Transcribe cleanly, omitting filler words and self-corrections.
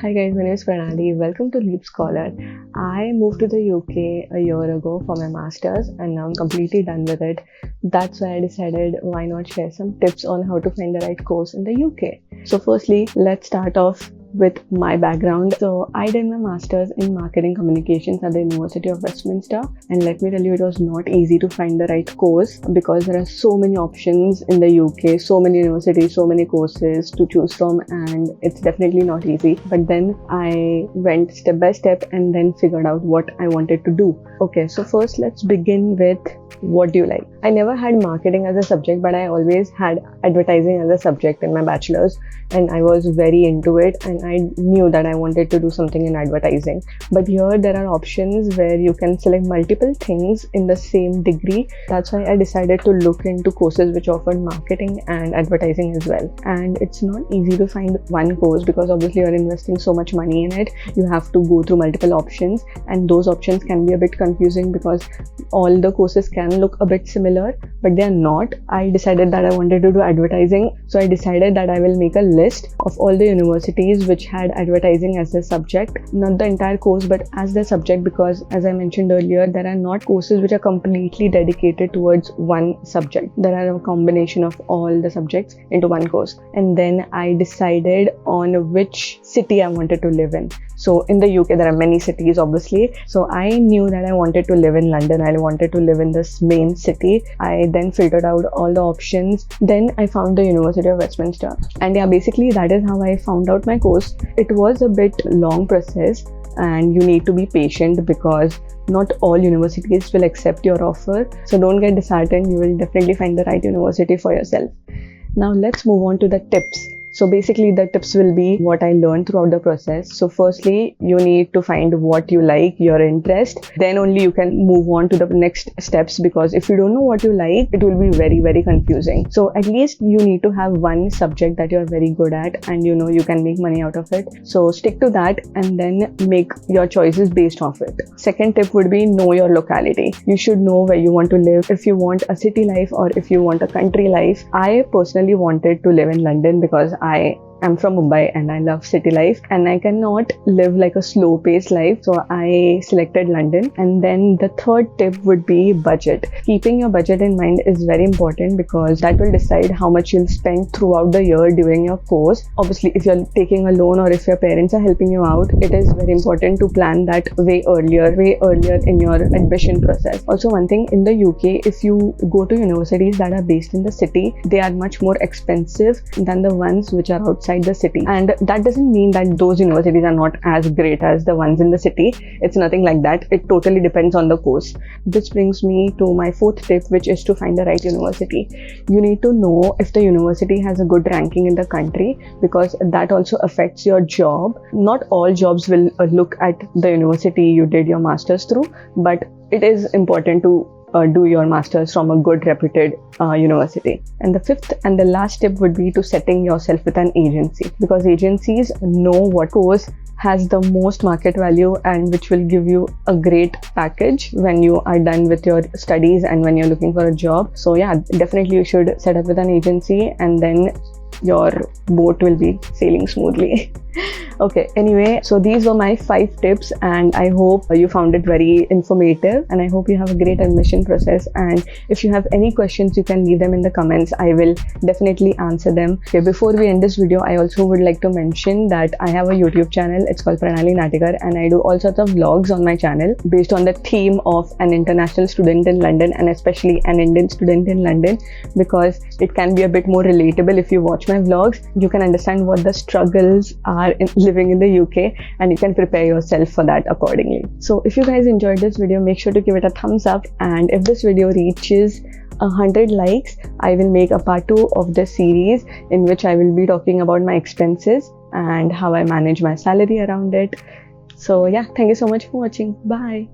Hi guys, my name is Pranali. Welcome to LeapScholar. I moved to the UK a year ago for my master's and now I'm completely done with it. That's why I decided why not share some tips on how to find the right course in the UK. So firstly, let's start off with my background. So I did my master's in marketing communications at the University of Westminster, and let me tell you, it was not easy to find the right course because there are so many options in the UK, so many universities, so many courses to choose from, and it's definitely not easy. But then I went step by step and then figured out what I wanted to do. Okay, so first let's begin with what do you like. I never had marketing as a subject, but I always had advertising as a subject in my bachelor's, and I was very into it and I knew that I wanted to do something in advertising. But here there are options where you can select multiple things in the same degree. That's why I decided to look into courses which offered marketing and advertising as well. And it's not easy to find one course because obviously you're investing so much money in it. You have to go through multiple options, and those options can be a bit confusing because all the courses can look a bit similar, but they are not. I decided that I wanted to do advertising, so I decided that I will make a list of all the universities which had advertising as a subject, not the entire course but as the subject, because as I mentioned earlier, there are not courses which are completely dedicated towards one subject. There are a combination of all the subjects into one course, and then I decided on which city I wanted to live in. So in the UK there are many cities obviously, so I knew that I wanted to live in London. I wanted to live in this main city. I then filtered out all the options. Then I found the University of Westminster, and yeah, basically that is how I found out my course. It was a bit long process and you need to be patient because not all universities will accept your offer. So don't get disheartened, you will definitely find the right university for yourself. Now let's move on to the tips. So basically the tips will be what I learned throughout the process. So firstly, you need to find what you like, your interest. Then only you can move on to the next steps, because if you don't know what you like, it will be very, very confusing. So at least you need to have one subject that you're very good at and you know you can make money out of it. So stick to that and then make your choices based off it. Second tip would be know your locality. You should know where you want to live, if you want a city life or if you want a country life. I personally wanted to live in London because I am from Mumbai and I love city life and I cannot live like a slow paced life, so I selected London. And then the third tip would be budget. Keeping your budget in mind is very important because that will decide how much you'll spend throughout the year during your course. Obviously if you're taking a loan or if your parents are helping you out, it is very important to plan that way earlier in your admission process. Also one thing, in the UK, if you go to universities that are based in the city, they are much more expensive than the ones which are outside the city, and that doesn't mean that those universities are not as great as the ones in the city. It's nothing like that. It totally depends on the course. This brings me to my fourth tip, which is to find the right university. You need to know if the university has a good ranking in the country because that also affects your job. Not all jobs will look at the university you did your master's through, but it is important to do your master's from a good reputed university. And the fifth and the last tip would be to setting yourself with an agency, because agencies know what course has the most market value and which will give you a great package when you are done with your studies and when you're looking for a job. So yeah, definitely you should set up with an agency and then your boat will be sailing smoothly. Okay, anyway, so these were my 5 tips and I hope you found it very informative and I hope you have a great admission process. And if you have any questions, you can leave them in the comments. I will definitely answer them. Okay, before we end this video, I also would like to mention that I have a YouTube channel. It's called Pranali Natekar and I do all sorts of vlogs on my channel based on the theme of an international student in London and especially an Indian student in London, because it can be a bit more relatable. If you watch my vlogs, you can understand what the struggles are in living in the UK and you can prepare yourself for that accordingly. So if you guys enjoyed this video, make sure to give it a thumbs up, and if this video reaches 100 likes, I will make a part 2 of this series in which I will be talking about my expenses and how I manage my salary around it. So yeah, thank you so much for watching. Bye.